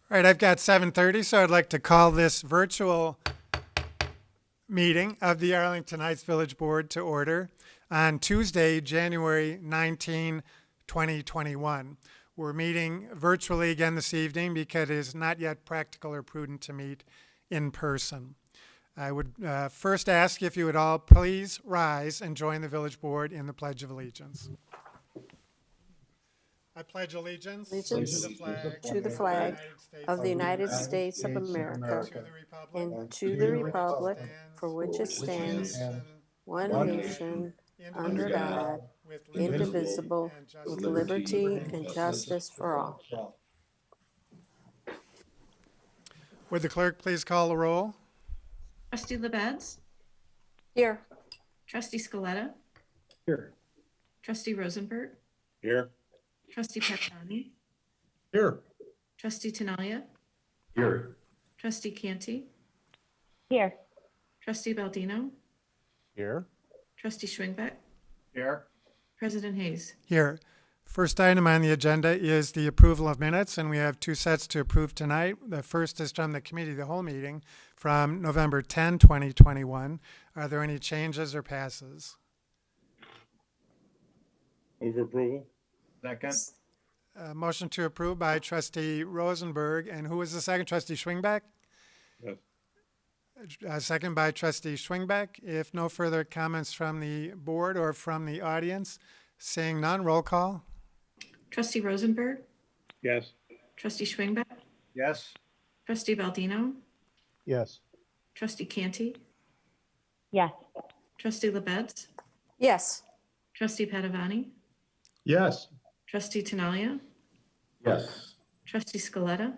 All right, I've got 7:30, so I'd like to call this virtual meeting of the Arlington Heights Village Board to order on Tuesday, January 19, 2021. We're meeting virtually again this evening because it is not yet practical or prudent to meet in person. I would first ask if you would all please rise and join the Village Board in the Pledge of Allegiance. I pledge allegiance to the flag of the United States of America and to the republic for which it stands, one nation, under God, indivisible, with liberty and justice for all. Would the clerk please call the roll? Trustee LaBedz, Here. Trustee Scaletta, Here. Trustee Rosenberg, Here. Trustee Padovani, Here. Trustee Tinaglia, Here. Trustee Canty, Here. Trustee Baldino, Here. Trustee Schwingbeck, Here. President Hayes. Here. First item on the agenda is the approval of minutes, and we have two sets to approve tonight. The first is from the Committee of the Whole meeting from November 10, 2021. Are there any changes or passes? Move approval. Second. Motion to approve by Trustee Rosenberg. And who was the second? Trustee Schwingbeck? Yes. Second by Trustee Schwingbeck. If no further comments from the board or from the audience, seeing none, roll call. Trustee Rosenberg, Yes. Trustee Schwingbeck, Yes. Trustee Baldino, Yes. Trustee Canty, Yes. Trustee LaBedz, Yes. Trustee Padovani, Yes. Trustee Tinaglia, Yes. Trustee Scaletta,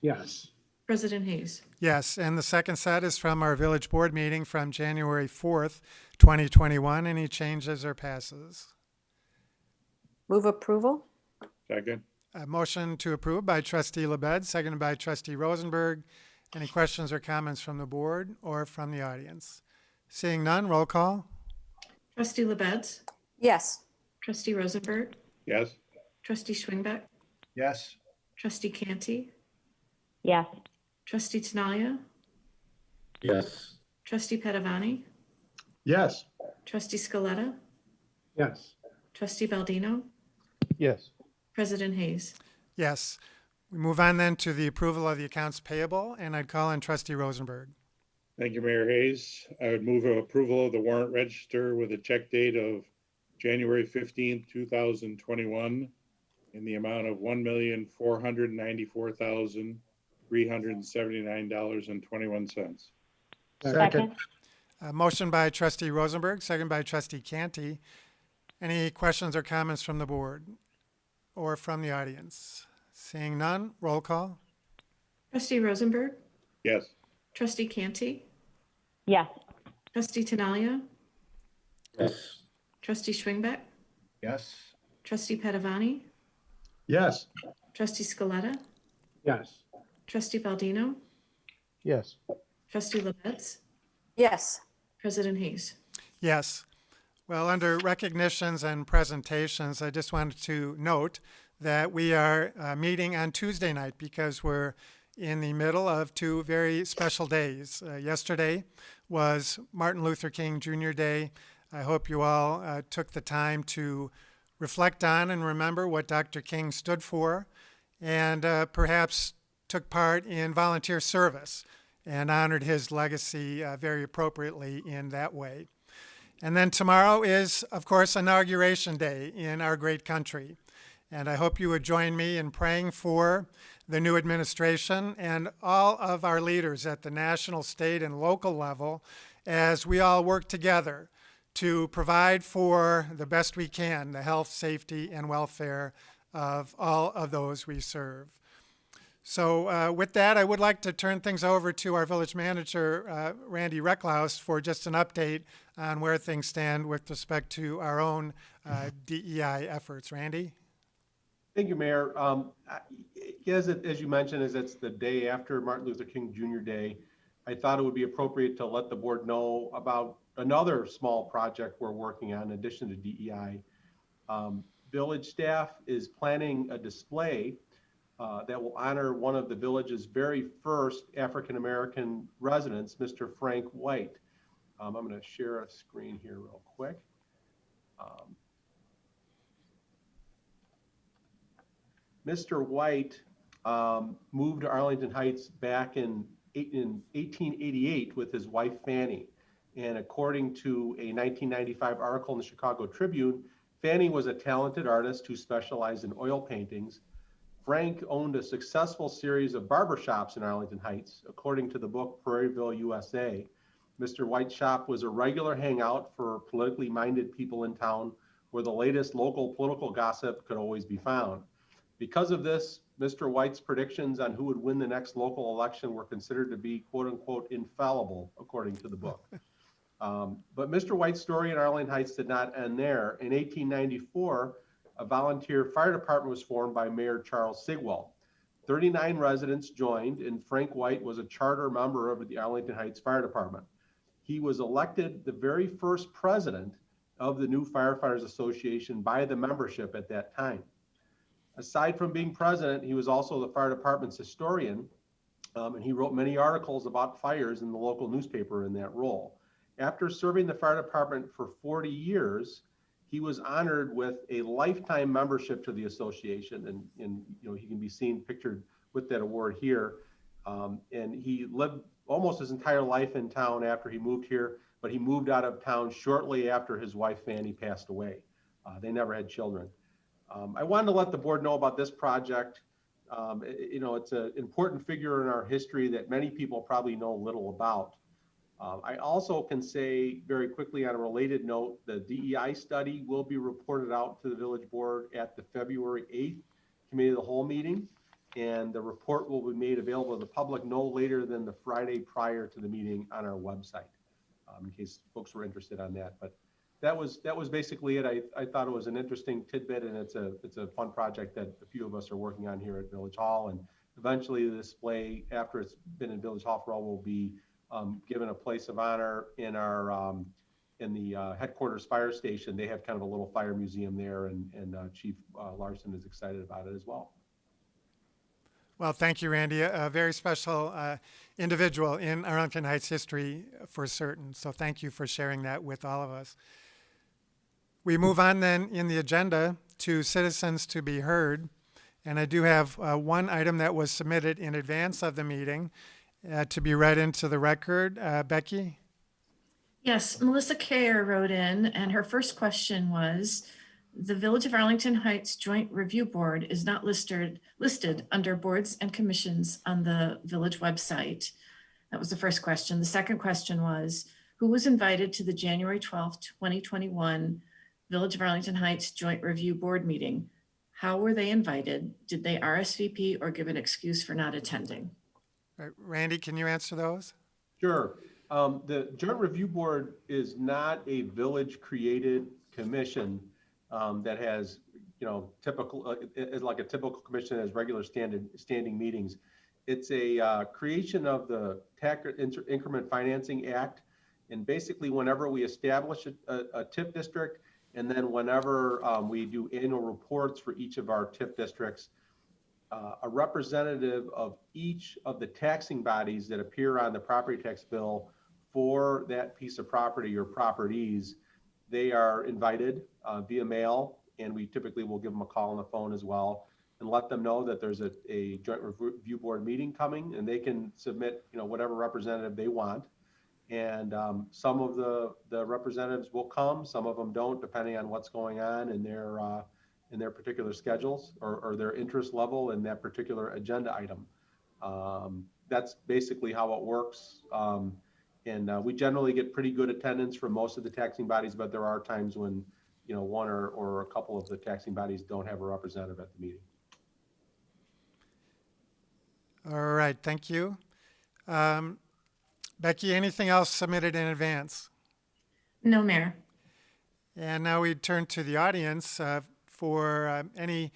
Yes. President Hayes. Yes, and the second set is from our village board meeting from January 4th, 2021. Any changes or passes? Move approval? Second. A motion to approve by Trustee LaBedz, seconded by Trustee Rosenberg. Any questions or comments from the board or from the audience? Seeing none, roll call. Trustee LaBedz, Yes. Trustee Rosenberg, Yes. Trustee Schwingbeck, Yes. Trustee Canty, Yes. Trustee Tinaglia, Yes. Trustee Padovani, Yes. Trustee Scaletta, Yes. Trustee Baldino, Yes. President Hayes. Yes. We move on then to the approval of the accounts payable, and I'd call on Trustee Rosenberg. Thank you, Mayor Hayes. I would move approval of the warrant register with a check date of January 15th, 2021 in the amount of $1,494,379.21. Second. Motion by Trustee Rosenberg, second by Trustee Canty. Any questions or comments from the board or from the audience? Seeing none, roll call. Trustee Rosenberg, Yes. Trustee Canty, Yes. Trustee Tinaglia, Yes. Trustee Schwingbeck, Yes. Trustee Padovani, Yes. Trustee Scaletta, Yes. Trustee Baldino, Yes. Trustee LaBedz, Yes. President Hayes. Yes. Well, under recognitions and presentations, I just wanted to note that we are meeting on Tuesday night because we're in the middle of two very special days. Yesterday was Martin Luther King Jr. Day. I hope you all took the time to reflect on and remember what Dr. King stood for, and perhaps took part in volunteer service and honored his legacy very appropriately in that way. And then tomorrow is, of course, Inauguration Day in our great country. And I hope you would join me in praying for the new administration and all of our leaders at the national, state, and local level as we all work together to provide for the best we can the health, safety, and welfare of all of those we serve. So with that, I would like to turn things over to our village manager, Randy Recklouse, for just an update on where things stand with respect to our own DEI efforts. Randy? Thank you, Mayor. As you mentioned, as it's the day after Martin Luther King Jr. Day, I thought it would be appropriate to let the board know about another small project we're working on in addition to DEI. Village staff is planning a display that will honor one of the village's very first African-American residents, Mr. Frank White. I'm going to share a screen here real quick. Mr. White moved to Arlington Heights back in 1888 with his wife Fanny. And according to a 1995 article in the Chicago Tribune, Fanny was a talented artist who specialized in oil paintings. Frank owned a successful series of barbershops in Arlington Heights. According to the book Prairieville, USA, Mr. White's shop was a regular hangout for politically minded people in town where the latest local political gossip could always be found. Because of this, Mr. White's predictions on who would win the next local election were considered to be quote unquote infallible, according to the book. But Mr. White's story in Arlington Heights did not end there. In 1894, a volunteer fire department was formed by Mayor Charles Sigwell. 39 residents joined, and Frank White was a charter member of the Arlington Heights Fire Department. He was elected the very first president of the new Firefighters Association by the membership at that time. Aside from being president, he was also the fire department's historian, and he wrote many articles about fires in the local newspaper in that role. After serving the fire department for 40 years, he was honored with a lifetime membership to the association, and you know, he can be seen pictured with that award here. And he lived almost his entire life in town after he moved here, but he moved out of town shortly after his wife Fanny passed away. They never had children. I wanted to let the board know about this project. You know, it's an important figure in our history that many people probably know little about. I also can say very quickly on a related note, the DEI study will be reported out to the village board at the February 8th committee of the whole meeting. And the report will be made available to the public no later than the Friday prior to the meeting on our website, in case folks were interested on that. But that was basically it. I thought it was an interesting tidbit, and it's a fun project that a few of us are working on here at Village Hall. And eventually the display, after it's been in Village Hall for all, will be given a place of honor in our in the headquarters fire station. They have kind of a little fire museum there, and Chief Larson is excited about it as well. Well, thank you, Randy. A very special individual in Arlington Heights history for certain. So thank you for sharing that with all of us. We move on then in the agenda to citizens to be heard. And I do have one item that was submitted in advance of the meeting to be read into the record. Becky? Yes, Melissa Kerr wrote in, and her first question was, the Village of Arlington Heights Joint Review Board is not listed under boards and commissions on the village website. That was the first question. The second question was, who was invited to the January 12th, 2021 Village of Arlington Heights Joint Review Board meeting? How were they invited? Did they RSVP or give an excuse for not attending? Right. Randy, can you answer those? Sure. The Joint Review Board is not a village-created commission that has, you know, typical, is like a typical commission that has regular standing meetings. It's a creation of the Tax Increment Financing Act. And basically, whenever we establish a TIF district, and then whenever we do annual reports for each of our TIF districts, a representative of each of the taxing bodies that appear on the property tax bill for that piece of property or properties, they are invited via mail, and we typically will give them a call on the phone as well and let them know that there's a joint review board meeting coming, and they can submit, you know, whatever representative they want. And some of the representatives will come, some of them don't, depending on what's going on in their particular schedules or their interest level in that particular agenda item. That's basically how it works. And we generally get pretty good attendance from most of the taxing bodies, but there are times when, you know, one or a couple of the taxing bodies don't have a representative at the meeting. All right, thank you. Becky, anything else submitted in advance? No, Mayor. And now we turn to the audience for any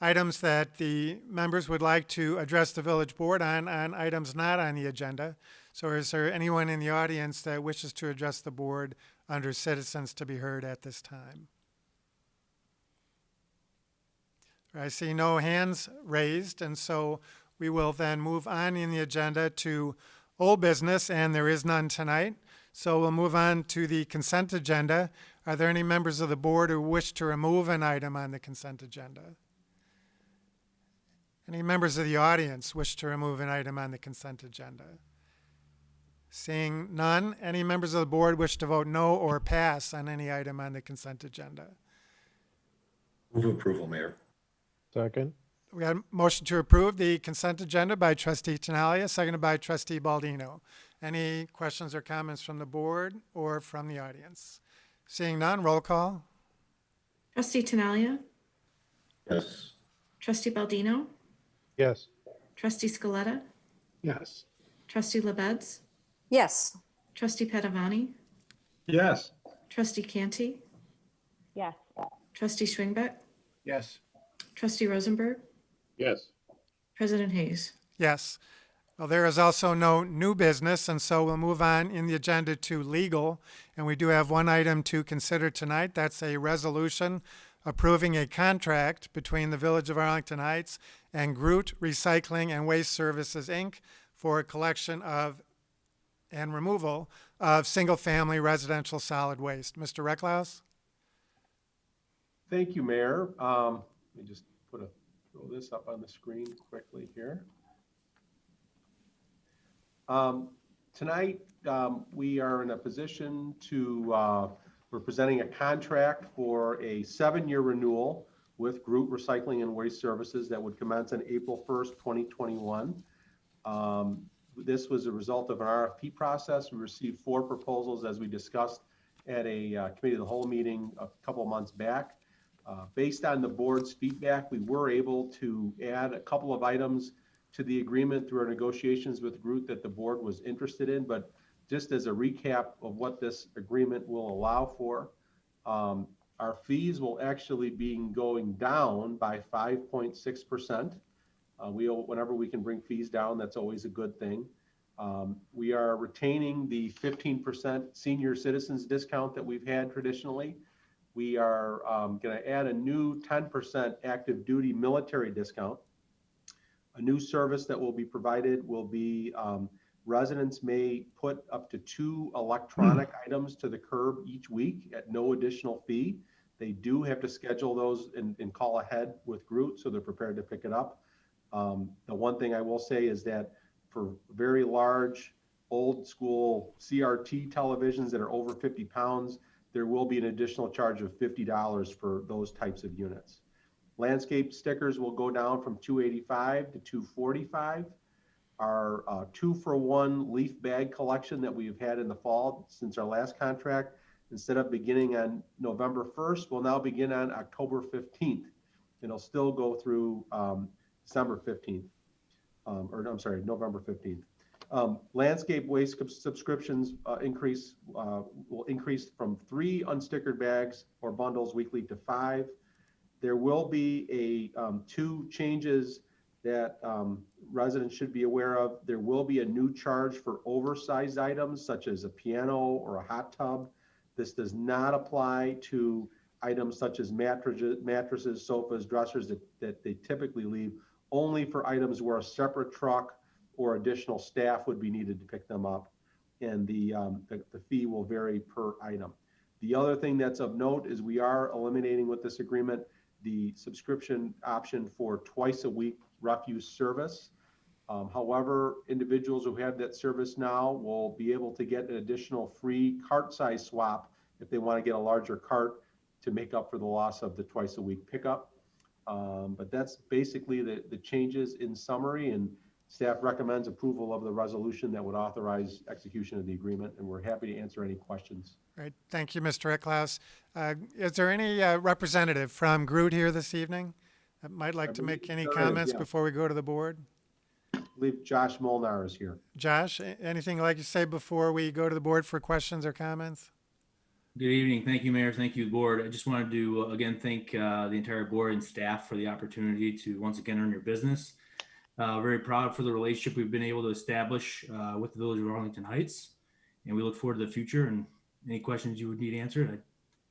items that the members would like to address the village board on items not on the agenda. So is there anyone in the audience that wishes to address the board under citizens to be heard at this time? I see no hands raised, and so we will then move on in the agenda to old business, and there is none tonight. So we'll move on to the consent agenda. Are there any members of the board who wish to remove an item on the consent agenda? Any members of the audience wish to remove an item on the consent agenda? Seeing none, any members of the board wish to vote no or pass on any item on the consent agenda? Move approval, Mayor. Second. We got a motion to approve the consent agenda by Trustee Tinaglia, seconded by Trustee Baldino. Any questions or comments from the board or from the audience? Seeing none, roll call. Trustee Tinaglia, Yes. Trustee Baldino, Yes. Trustee Scaletta, Yes. Trustee LaBedz, Yes. Trustee Padovani, Yes. Trustee Canty, Yes. Trustee Schwingbeck, Yes. Trustee Rosenberg, Yes. President Hayes. Yes. Well, there is also no new business, and so we'll move on in the agenda to legal. And we do have one item to consider tonight. That's a resolution approving a contract between the Village of Arlington Heights and Groot Recycling and Waste Services, Inc. for collection of and removal of single-family residential solid waste. Mr. Recklaus? Thank you, Mayor. Let me just throw this up on the screen quickly here. Tonight, we are in a position to, we're presenting a contract for a 7-year renewal with Groot Recycling and Waste Services that would commence on April 1st, 2021. This was a result of an RFP process. We received 4 proposals, as we discussed at a committee of the whole meeting a couple of months back. Based on the board's feedback, we were able to add a couple of items to the agreement through our negotiations with Groot that the board was interested in. But just as a recap of what this agreement will allow for, our fees will actually be going down by 5.6%. Whenever we can bring fees down, that's always a good thing. We are retaining the 15% senior citizens discount that we've had traditionally. We are going to add a new 10% active duty military discount. A new service that will be provided will be residents may put up to 2 electronic items to the curb each week at no additional fee. They do have to schedule those and call ahead with Groot, so they're prepared to pick it up. The one thing I will say is that for very large, old school CRT televisions that are over 50 pounds, there will be an additional charge of $50 for those types of units. Landscape stickers will go down from $285 to $245. Our 2-for-1 leaf bag collection that we've had in the fall since our last contract, instead of beginning on November 1st, will now begin on October 15th. It'll still go through December 15th, November 15th. Landscape waste subscriptions will increase from 3 unstickered bags or bundles weekly to 5. There will be 2 changes that residents should be aware of. There will be a new charge for oversized items such as a piano or a hot tub. This does not apply to items such as mattresses, sofas, dressers that they typically leave, only for items where a separate truck or additional staff would be needed to pick them up. And the fee will vary per item. The other thing that's of note is we are eliminating with this agreement the subscription option for twice-a-week refuse service. However, individuals who have that service now will be able to get an additional free cart size swap if they want to get a larger cart to make up for the loss of the twice-a-week pickup. But that's basically the changes in summary, and staff recommends approval of the resolution that would authorize execution of the agreement, and we're happy to answer any questions. Right. Thank you, Mr. Recklaus. Is there any representative from Groot here this evening that might like to make any comments before we go to the board? I believe Josh Molnar is here. Josh, anything you'd like to say before we go to the board for questions or comments? Good evening. Thank you, Mayor. Thank you, board. I just wanted to, again, thank the entire board and staff for the opportunity to once again earn your business. Very proud for the relationship we've been able to establish with the Village of Arlington Heights, and we look forward to the future, and any questions you would need answered, I'd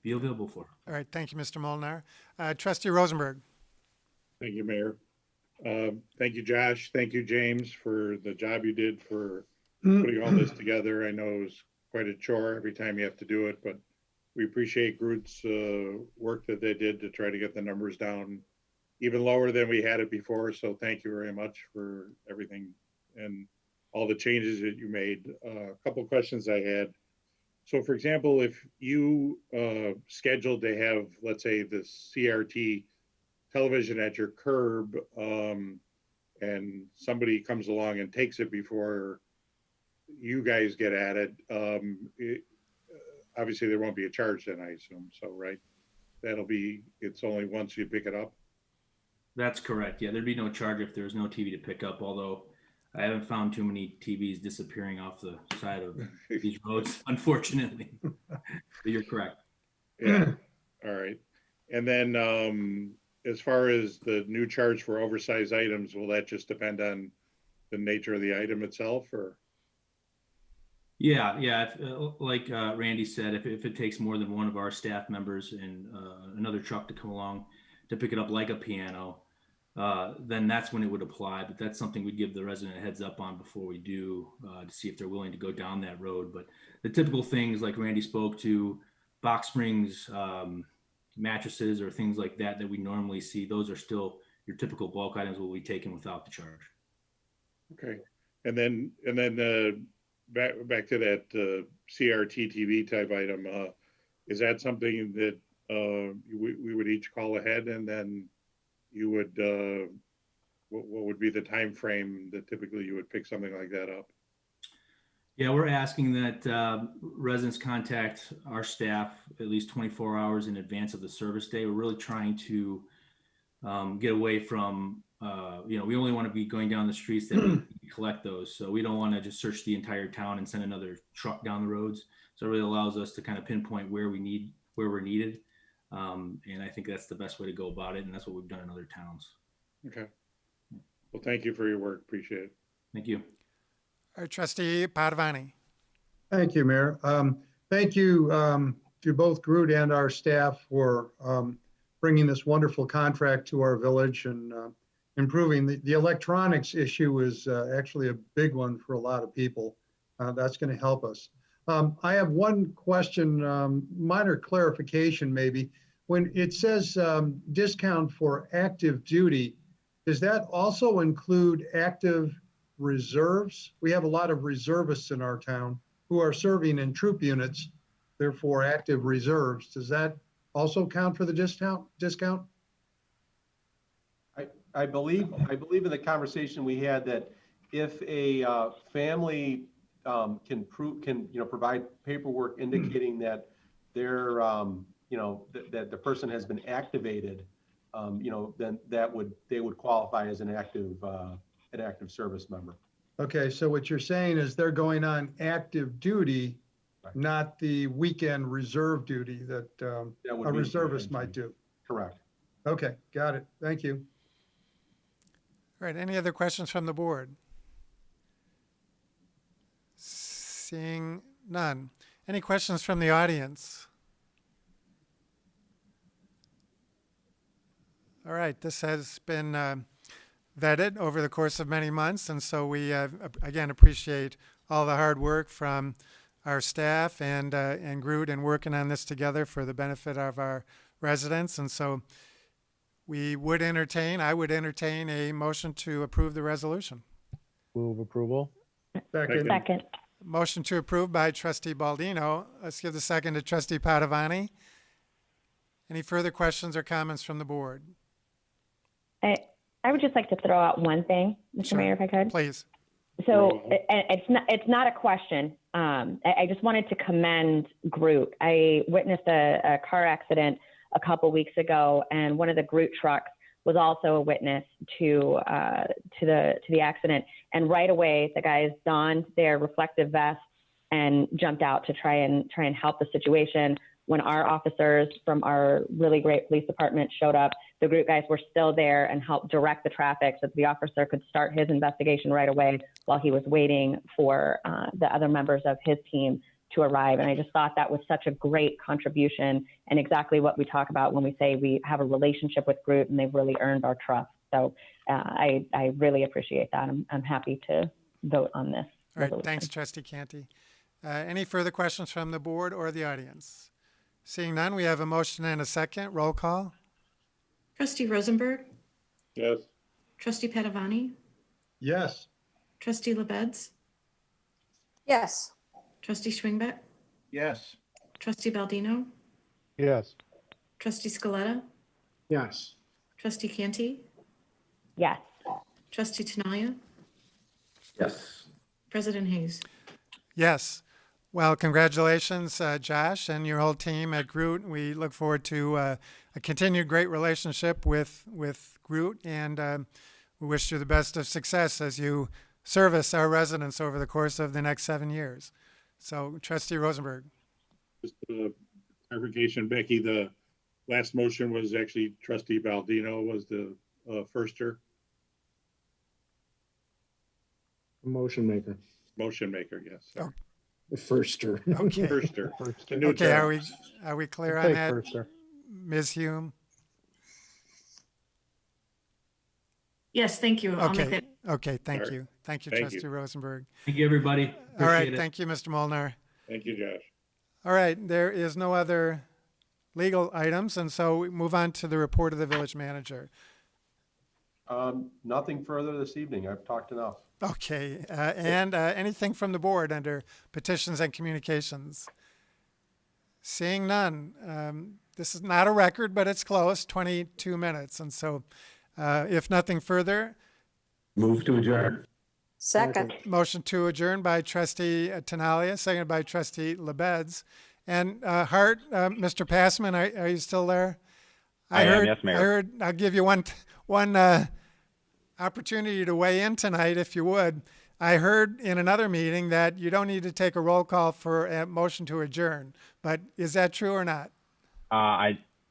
be available for. All right. Thank you, Mr. Molnar. Trustee Rosenberg. Thank you, Mayor. Thank you, Josh. Thank you, James, for the job you did for putting all this together. I know it was quite a chore every time you have to do it, but we appreciate Groot's work that they did to try to get the numbers down even lower than we had it before. So thank you very much for everything and all the changes that you made. A couple questions I had. So for example, if you scheduled to have, let's say, the CRT television at your curb and somebody comes along and takes it before you guys get at it, obviously there won't be a charge then, I assume. So, right? It's only once you pick it up. That's correct. Yeah, there'd be no charge if there's no TV to pick up, although I haven't found too many TVs disappearing off the side of these roads, unfortunately. But you're correct. Yeah. All right. And then as far as the new charge for oversized items, will that just depend on the nature of the item itself, or? Yeah. Like Randy said, if it takes more than one of our staff members and another truck to come along to pick it up like a piano, then that's when it would apply. But that's something we'd give the resident a heads up on before we do to see if they're willing to go down that road. But the typical things like Randy spoke to, box springs, mattresses, or things like that we normally see, those are still your typical bulk items will be taken without the charge. Okay. And then back to that CRT TV type item, is that something that we would each call ahead, and then you would what would be the time frame that typically you would pick something like that up? Yeah, we're asking that residents contact our staff at least 24 hours in advance of the service day. We're really trying to get away from, we only want to be going down the streets that we collect those. So we don't want to just search the entire town and send another truck down the roads. So it really allows us to kind of pinpoint where we're needed. And I think that's the best way to go about it. And that's what we've done in other towns. Okay. Well, thank you for your work. Appreciate it. Thank you. All right, Trustee Padovani. Thank you, Mayor. Thank you to both Groot and our staff for bringing this wonderful contract to our village and improving. The electronics issue is actually a big one for a lot of people. That's going to help us. I have one question, minor clarification maybe. When it says discount for active duty, does that also include active reserves? We have a lot of reservists in our town who are serving in troop units, therefore active reserves. Does that also count for the discount? I believe in the conversation we had that if a family can provide paperwork indicating that they're that the person has been activated, then they would qualify as an active service member. Okay, so what you're saying is they're going on active duty, Right. not the weekend reserve duty that That would a be reservist might do. Correct. Okay, got it. Thank you. All right, any other questions from the board? Seeing none. Any questions from the audience? All right, this has been vetted over the course of many months, and so we again appreciate all the hard work from our staff and Groot in working on this together for the benefit of our residents. And so I would entertain a motion to approve the resolution. Move approval. Second. Motion to approve by Trustee Baldino. Let's give the second to Trustee Padovani. Any further questions or comments from the board? I would just like to throw out one thing, Mr. Sure. Mayor, if I could. Please. So it's not a question. I just wanted to commend Groot. I witnessed a car accident a couple weeks ago, and one of the Groot trucks was also a witness to the accident. And right away, the guys donned their reflective vests and jumped out to try and help the situation. When our officers from our really great police department showed up, the Groot guys were still there and helped direct the traffic so that the officer could start his investigation right away while he was waiting for the other members of his team to arrive. And I just thought that was such a great contribution and exactly what we talk about when we say we have a relationship with Groot and they've really earned our trust. So I really appreciate that. I'm happy to vote on this. All right, resolution. thanks, Trustee Canty. Any further questions from the board or the audience? Seeing none, we have a motion and a second. Roll call. Trustee Rosenberg, Yes. Trustee Padovani, Yes. Trustee LaBedz, Yes. Trustee Schwingbeck, Yes. Trustee Baldino, Yes. Trustee Scaletta, Yes. Trustee Canty, Yes. Trustee Tinaglia, Yes. President Hayes. Yes. Well, congratulations, Josh, and your whole team at Groot. We look forward to a continued great relationship with Groot, and we wish you the best of success as you service our residents over the course of the next 7 years. So, Trustee Rosenberg. Just clarification, Becky, the last motion was actually Trustee Baldino was the firster, Motion maker. motion maker, yes. Oh. The firster. Okay. Firster. Firster. The new Okay, term. are we clear on Take that, firster. Ms. Hume? Yes, thank you. I'll make Okay. that. Okay, thank All right. you. Thank you, Thank Trustee you. Rosenberg. Thank you, everybody. All right, Appreciate it. thank you, Mr. Molnar. Thank you, Josh. All right, there is no other legal items, and so we move on to the report of the village manager. Nothing further this evening. I've talked enough. Okay, and anything from the board under petitions and communications? Seeing none. This is not a record, but it's close, 22 minutes. And so if nothing further, Move to adjourn. Second. motion to adjourn by Trustee Tinaglia, seconded by Trustee LaBedz. And Hart, Mr. Passman, are you still there? I am, yes, Mayor. I heard, I'll give you one opportunity to weigh in tonight, if you would. I heard in another meeting that you don't need to take a roll call for a motion to adjourn, but is that true or not?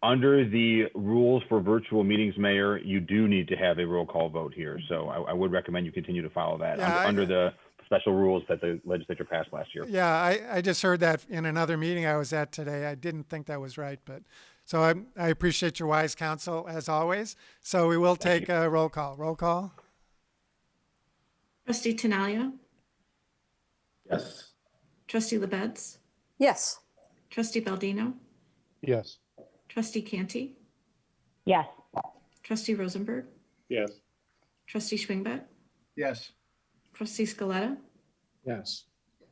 Under the rules for virtual meetings, Mayor, you do need to have a roll call vote here. So I would recommend you continue to follow that Yeah, under the special rules that the legislature passed last year. Yeah, I just heard that in another meeting I was at today. I didn't think that was right, but so I appreciate your wise counsel as always. So we will take a roll call. Roll call. Trustee Tinaglia, Yes. Trustee LaBedz, Yes. Trustee Baldino, Yes. Trustee Canty, Yes. Trustee Rosenberg, Yes. Trustee Schwingbeck, Yes. Trustee Scaletta, Yes.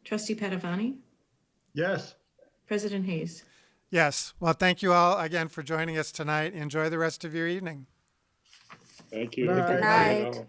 Trustee Padovani, Yes. President Hayes. Yes. Well, thank you all again for joining us tonight. Enjoy the rest of your evening. Thank you. Good night.